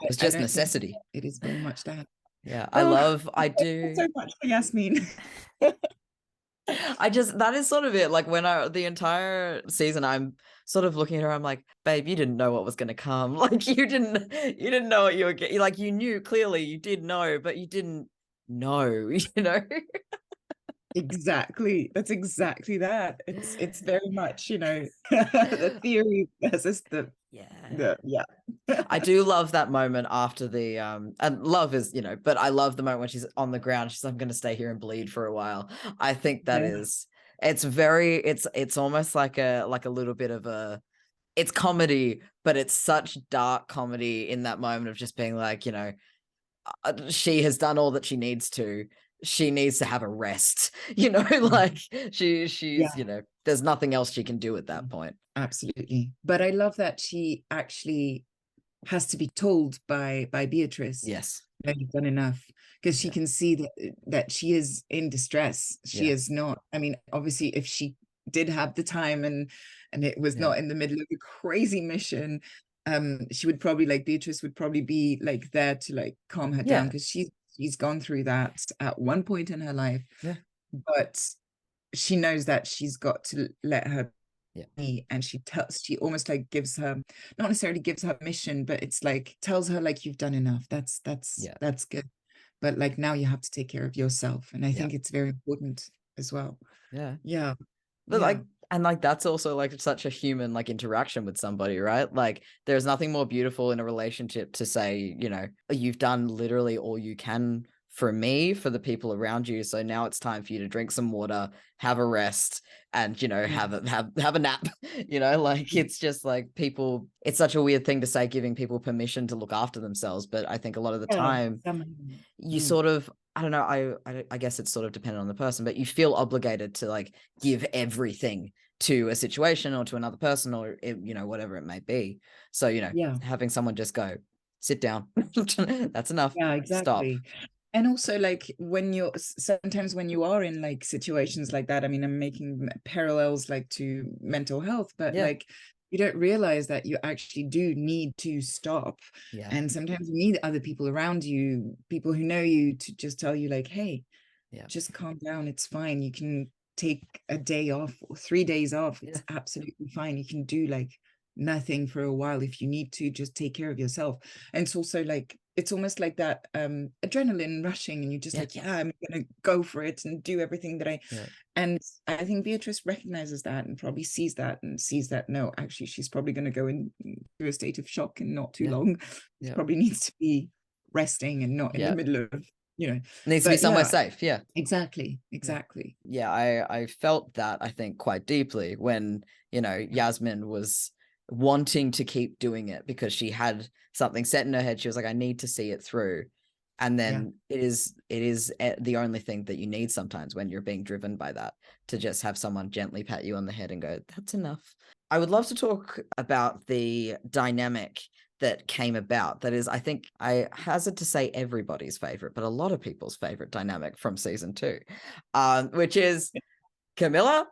It's just I necessity. It is very much that. Yeah. I do so much for Yasmine. That is sort of it. Like when the entire season, I'm sort of looking at her, I'm like, babe, you didn't know what was going to come. Like you didn't know what you were getting. Like you knew, clearly you did know, but you didn't know, you know? Exactly. That's exactly that. It's very much, you know, the theory versus the I do love that moment after the and love is, you know, but I love the moment when she's on the ground. She's like, I'm gonna stay here and bleed for a while. I think that is, it's very, it's almost like a little bit of a, it's comedy, but it's such dark comedy in that moment of just being like, you know, she has done all that she needs to. She needs to have a rest, you know, like she's, you know, there's nothing else she can do at that point. Absolutely. But I love that she actually has to be told by Beatrice. Yes. No, you've done enough, because she can see that she is in distress. She is not, I mean, obviously if she did have the time and it was not in the middle of a crazy mission, she would probably, like, Beatrice would probably be like there to like calm her down, because she's gone through that at one point in her life. But she knows that she's got to let her be, and she almost like gives her, not necessarily gives her mission, but it's like tells her like, you've done enough, that's good, but like now you have to take care of yourself. And I think it's very important as well. But like, and like that's also like such a human like interaction with somebody, right? Like there's nothing more beautiful in a relationship to say, you know, you've done literally all you can for me, for the people around you, so now it's time for you to drink some water, have a rest, and, you know, have a nap. You know, like it's just like people, it's such a weird thing to say, giving people permission to look after themselves, but I think a lot of the time you sort of, I don't know, I guess it's sort of dependent on the person, but you feel obligated to like give everything to a situation or to another person, or you know, whatever it may be. So, you know, having someone just go, sit down, that's enough. Exactly. Stop. And also, like, sometimes when you are in like situations like that, I mean, I'm making parallels like to mental health, but like you don't realize that you actually do need to stop. And sometimes you need other people around you, people who know you, to just tell you like, hey, just calm down, it's fine, you can take a day off or 3 days off, it's absolutely fine, you can do like nothing for a while if you need to, just take care of yourself. And it's also like, it's almost like that adrenaline rushing, and you're just like, I'm gonna go for it and do everything that and I think Beatrice recognizes that and probably sees that no, actually she's probably going to go into a state of shock and not too long. She probably needs to be resting and not in the middle of, you know, needs to be somewhere safe. Exactly. I felt that, I think, quite deeply when, you know, Yasmine was wanting to keep doing it because she had something set in her head. She was like, I need to see it through. And then it is the only thing that you need sometimes when you're being driven by that, to just have someone gently pat you on the head and go, that's enough. I would love to talk about the dynamic that came about. That is, I think, I hazard to say everybody's favorite, but a lot of people's favorite dynamic from season 2, which is Camilla,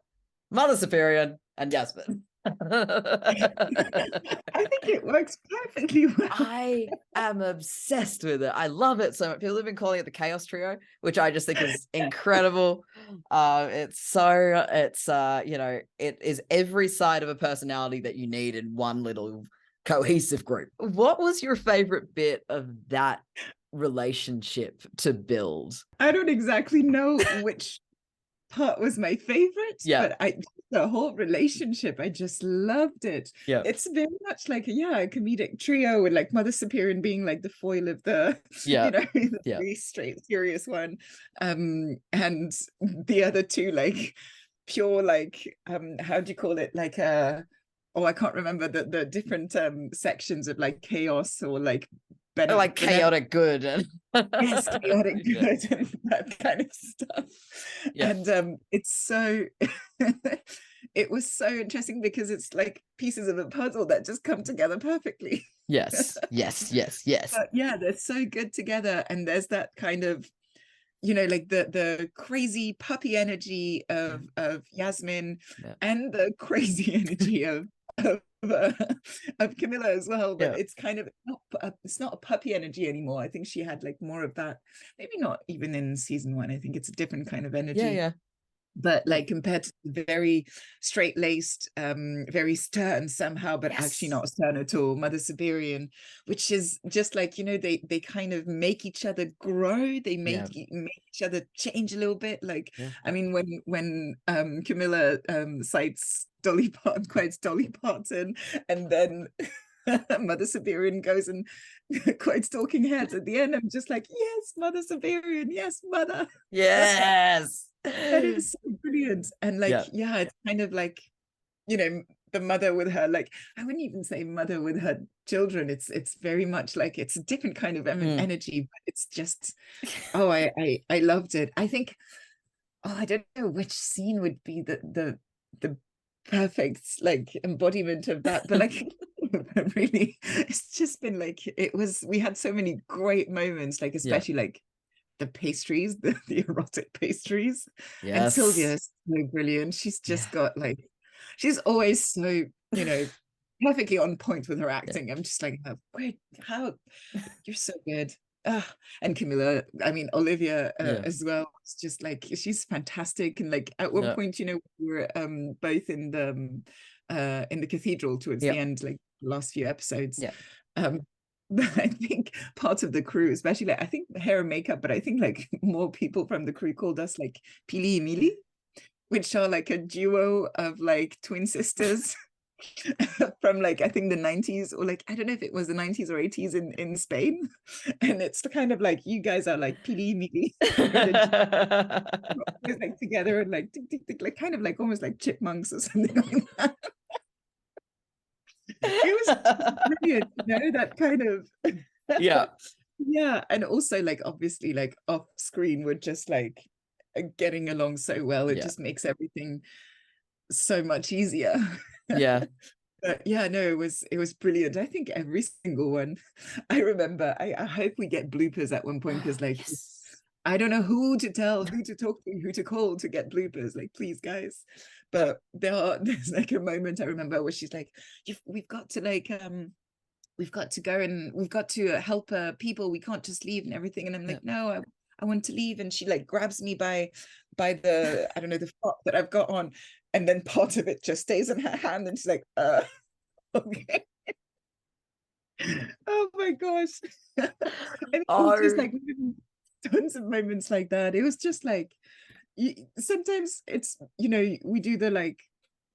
Mother Superior, and Yasmine. I think it works perfectly well. I am obsessed with it. I love it so much. People have been calling it the Chaos Trio, which I just think is incredible. It's you know, it is every side of a personality that you need in one little cohesive group. What was your favorite bit of that relationship to build? I don't exactly know which part was my favorite, but the whole relationship, I just loved it. It's very much like a comedic trio, with like Mother Superior being like the foil of the you know, the very straight serious one, and the other two like pure like how do you call it, like I can't remember the different sections of like chaos or like like chaotic good and yes, chaotic good and that kind of stuff. Yeah. And it's so it was so interesting because it's like pieces of a puzzle that just come together perfectly. Yes. But yeah, they're so good together, and there's that kind of, you know, like the crazy puppy energy of Yasmine, and the crazy energy of Camilla as well. But it's kind of it's not a puppy energy anymore. I think she had like more of that, maybe not even in season 1. I think it's a different kind of energy. But like compared to the very straight-laced, very stern somehow, but actually not stern at all, Mother Siberian, which is just like, you know, they kind of make each other grow, they make each other change a little bit. Like I mean, when Camilla cites quotes Dolly Parton, and then Mother Siberian goes and quotes Talking Heads at the end, I'm just like, yes, Mother Siberian, yes, Mother. Yes. That is so brilliant. And like, it's kind of like, you know, the mother with her, like, I wouldn't even say mother with her children. It's very much like, it's a different kind of energy, but it's just, I loved it. I think, I don't know which scene would be the perfect like embodiment of that, but like really, it's just been like, we had so many great moments, like especially like the pastries, the erotic pastries. And Sylvia is so brilliant. She's just got like, she's always so, you know, perfectly on point with her acting. I'm just like, how you're so good. And Camilla, I mean Olivia as well. It's just like, she's fantastic. And like at one point, you know, we were both in the cathedral towards the end, like the last few episodes. But I think part of the crew, especially like I think hair and makeup, but I think like more people from the crew called us like Pili Mili, which are like a duo of like twin sisters from like I think the 90s, or like I don't know if it was the 90s or 80s in Spain. And it's kind of like, you guys are like Pili Mili, like together and like tick, tick, tick, like kind of like almost like chipmunks or something like that. It was brilliant, you know, that kind of and also like obviously like off screen we're just like getting along so well. It just makes everything so much easier. But yeah, no, it was brilliant. I think every single one. I remember, I hope we get bloopers at one point, because like I don't know who to tell, who to talk to, who to call to get bloopers. Like, please, guys. But there's like a moment I remember where she's like, we've got to like we've got to go and we've got to help people. We can't just leave and everything. And I'm like, no, I want to leave. And she like grabs me by the, I don't know, the frock that I've got on. And then part of it just stays in her hand. And she's like, okay. Oh my gosh. And it was just like tons of moments like that. It was just like, sometimes it's, you know, we do the like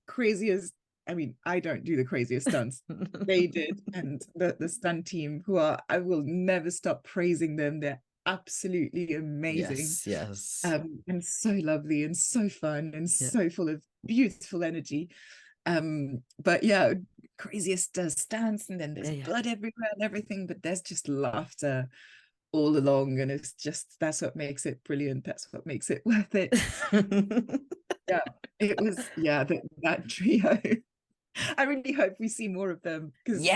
craziest, I mean, I don't do the craziest stunts. They did. And the stunt team, who are, I will never stop praising them. They're absolutely amazing. And so lovely and so fun and so full of beautiful energy. But yeah, craziest stunts, and then there's blood everywhere and everything, but there's just laughter all along, and it's just, that's what makes it brilliant. That's what makes it worth it. It was that trio. I really hope we see more of them, because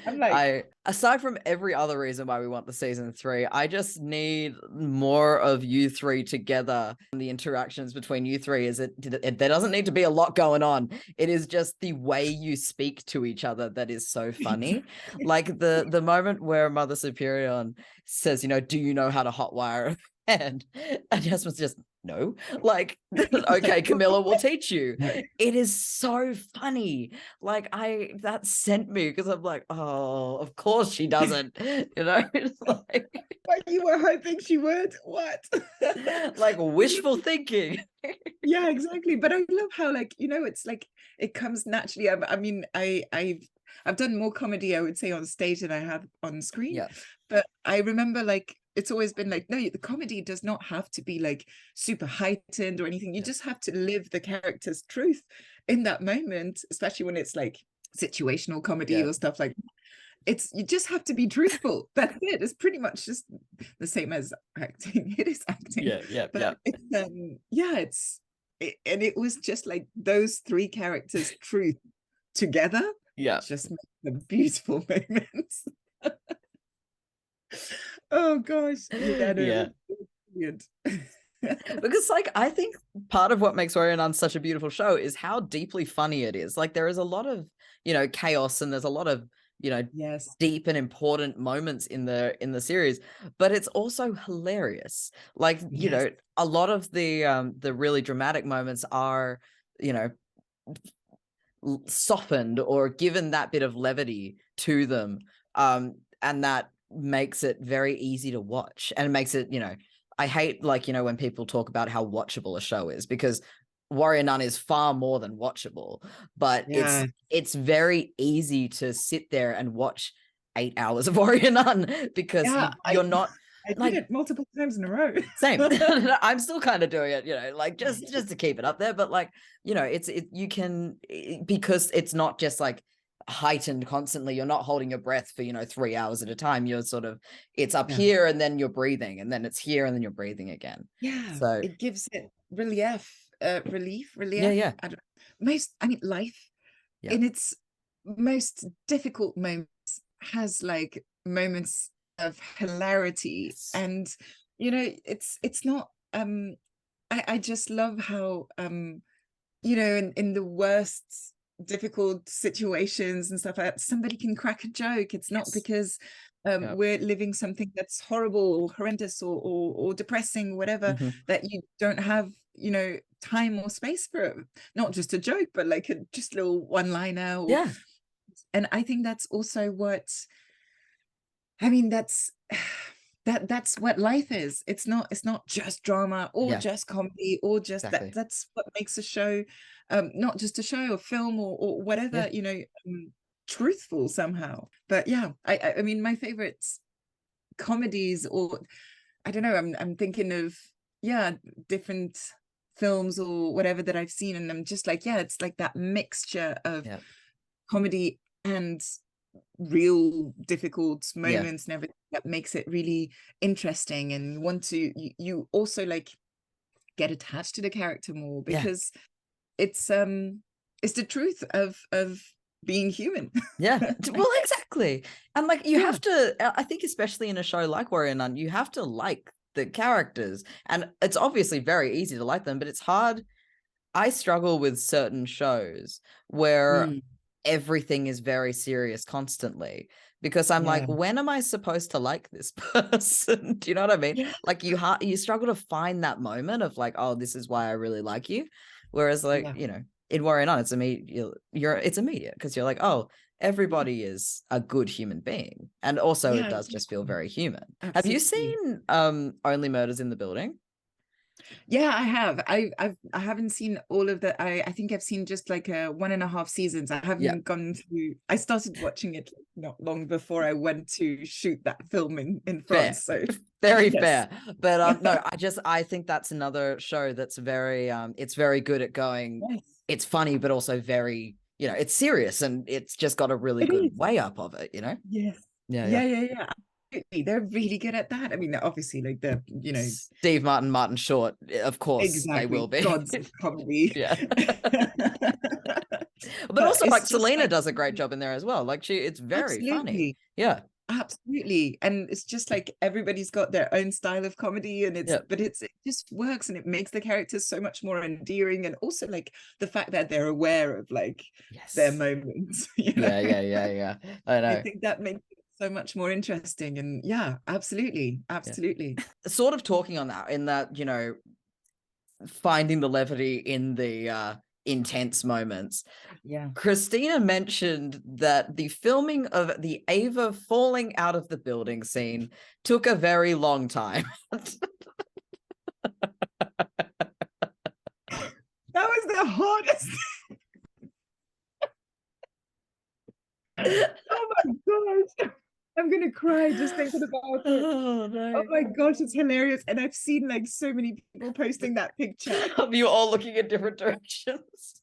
I'm like, aside from every other reason why we want the season 3, I just need more of you three together. The interactions between you three is there doesn't need to be a lot going on. It is just the way you speak to each other that is so funny. Like the moment where Mother Superior says, you know, do you know how to hotwire? And Jasmine's just, no, like, okay, Camilla will teach you. It is so funny. Like, that sent me, because I'm like, oh, of course she doesn't, you know. Like, what you were hoping she would, what? Like wishful thinking. Yeah, exactly. But I love how, like, you know, it's like it comes naturally. I mean, I've done more comedy, I would say, on stage than I have on screen. But I remember, like, it's always been like, no, the comedy does not have to be like super heightened or anything. You just have to live the character's truth in that moment, especially when it's like situational comedy or stuff like that. You just have to be truthful. That's it. It's pretty much just the same as acting. It is acting. But it's and it was just like those three characters' truth together. Just make a beautiful moments. Oh gosh. Brilliant. Because like I think part of what makes Warrior Nun such a beautiful show is how deeply funny it is. Like there is a lot of, you know, chaos, and there's a lot of, you know, deep and important moments in the series, but it's also hilarious. Like, you know, a lot of the really dramatic moments are, you know, softened or given that bit of levity to them, and that makes it very easy to watch, and it makes it, you know, I hate, like, you know, when people talk about how watchable a show is, because Warrior Nun is far more than watchable, but it's very easy to sit there and watch 8 hours of Warrior Nun, because you're not. I did it multiple times in a row. Same. I'm still kind of doing it, you know, like just to keep it up there. But like, you know, you can, because it's not just like heightened constantly. You're not holding your breath for, you know, 3 hours at a time. You're sort of, it's up here and then you're breathing, and then it's here and then you're breathing again. So it gives it relief. Yeah. I mean, life in its most difficult moments has like moments of hilarity, and you know, it's not I just love how you know, in the worst difficult situations and stuff like that, somebody can crack a joke. It's not because we're living something that's horrible or horrendous or depressing, whatever, that you don't have, you know, time or space for not just a joke, but like a just little one-liner. And I think that's also what, I mean, that's what life is. It's not just drama or just comedy or just that's what makes a show, not just a show or film or whatever, you know, truthful somehow. But I mean, my favorite comedies, or I don't know, I'm thinking of different films or whatever that I've seen, and I'm just like, it's like that mixture of comedy and real difficult moments and everything that makes it really interesting, and you want to you also like get attached to the character more, because it's the truth of being human. Well, exactly. And like you have to, I think especially in a show like Warrior Nun, you have to like the characters, and it's obviously very easy to like them, but it's hard. I struggle with certain shows where everything is very serious constantly, because I'm like, when am I supposed to like this person? Do you know what I mean? Like you struggle to find that moment of like, oh, this is why I really like you. Whereas like, you know, in Warrior Nun, it's immediate. It's immediate, because you're like, oh, everybody is a good human being, and also it does just feel very human. Absolutely. Have you seen Only Murders in the Building? I have. I haven't seen all of the. I think I've seen just like 1.5 seasons. I haven't gone through. I started watching it not long before I went to shoot that film in France. So very fair. But no, I think that's another show that's very it's very good at going. It's funny, but also very, you know, it's serious, and it's just got a really good way up of it, you know. Yeah. They're really good at that. I mean, obviously, like the, you know, Steve Martin Short, of course they will be gods of comedy. But also like Selena does a great job in there as well. Like it's very funny. Absolutely. And it's just like everybody's got their own style of comedy, and but it just works, and it makes the characters so much more endearing, and also like the fact that they're aware of like their moments, you know? I know. I think that makes it so much more interesting. And absolutely sort of talking on that, in that, you know, finding the levity in the intense moments. Christina mentioned that the filming of the Ava falling out of the building scene took a very long time. That was the hardest. Oh my gosh. I'm gonna cry just thinking about it. Oh no. Oh my gosh, it's hilarious. And I've seen like so many people posting that picture. Of you all looking in different directions.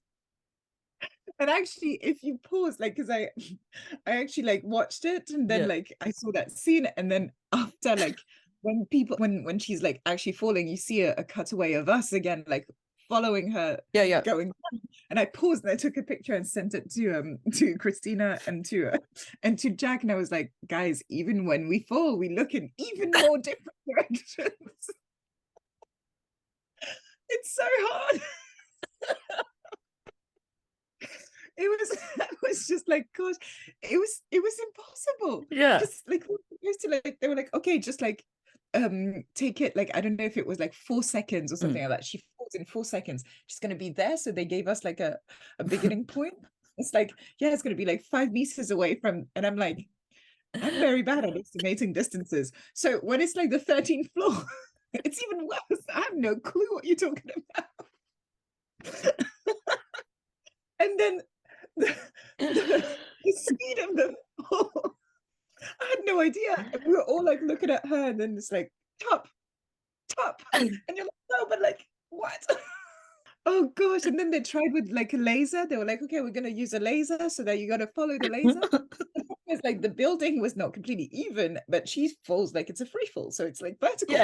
And actually, if you pause, like, because I actually like watched it, and then like I saw that scene, and then after like when she's like actually falling, you see a cutaway of us again, like following her, going down. And I paused and I took a picture and sent it to Christina and to Jack, and I was like, guys, even when we fall, we look in even more different directions. It's so hard. It was just like, gosh, it was impossible. Yeah. Just like they were like, okay, just like take it, like I don't know if it was like 4 seconds or something like that. She falls in 4 seconds. She's gonna be there. So they gave us like a beginning point. It's like, yeah, it's gonna be like 5 meters away from, and I'm like, I'm very bad at estimating distances. So when it's like the 13th floor, it's even worse. I have no clue what you're talking about. And then the speed of the fall, I had no idea. And we were all like looking at her, and then it's like top, and you're like, no, but like what? Oh gosh. And then they tried with like a laser. They were like, okay, we're gonna use a laser, so that you gotta follow the laser. It's like the building was not completely even, but she falls like it's a free fall, so it's like vertical.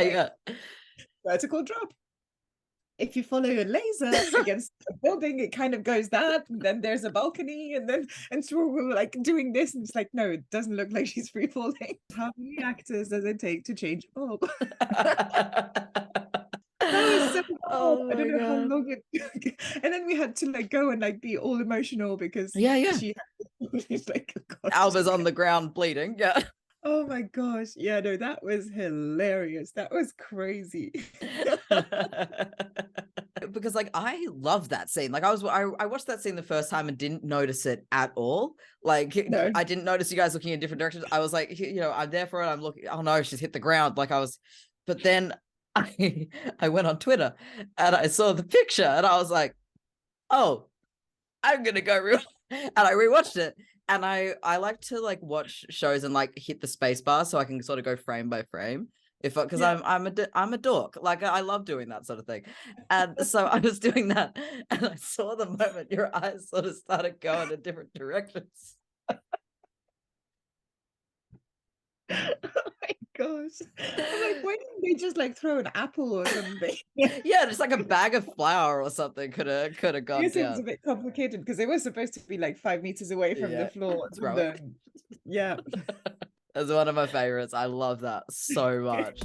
Vertical drop. If you follow a laser against a building, it kind of goes that, and then there's a balcony, and so we were like doing this, and it's like, no, it doesn't look like she's free falling. How many actors does it take to change a bulb? That was so hard. I don't know how long it took. And then we had to like go and like be all emotional because she's like, oh, Alba's on the ground bleeding. Yeah. Oh my gosh. Yeah, no, that was hilarious. That was crazy. Because like I love that scene. Like I watched that scene the first time and didn't notice it at all. Like I didn't notice you guys looking in different directions. I was like, you know, I'm there for it. I'm looking, oh no, she's hit the ground. Like but then I went on Twitter and I saw the picture and I was like, oh, I'm gonna go and I rewatched it. And I like to like watch shows and like hit the space bar so I can sort of go frame by frame. Because I'm a dork. Like I love doing that sort of thing. And so I was doing that and I saw the moment your eyes sort of started going in different directions. Oh my gosh. I'm like, why didn't they just like throw an apple or something? Yeah, just like a bag of flour or something could have gone down. It was a bit complicated because they were supposed to be like 5 meters away from the floor. Yeah. That's one of my favorites. I love that so much.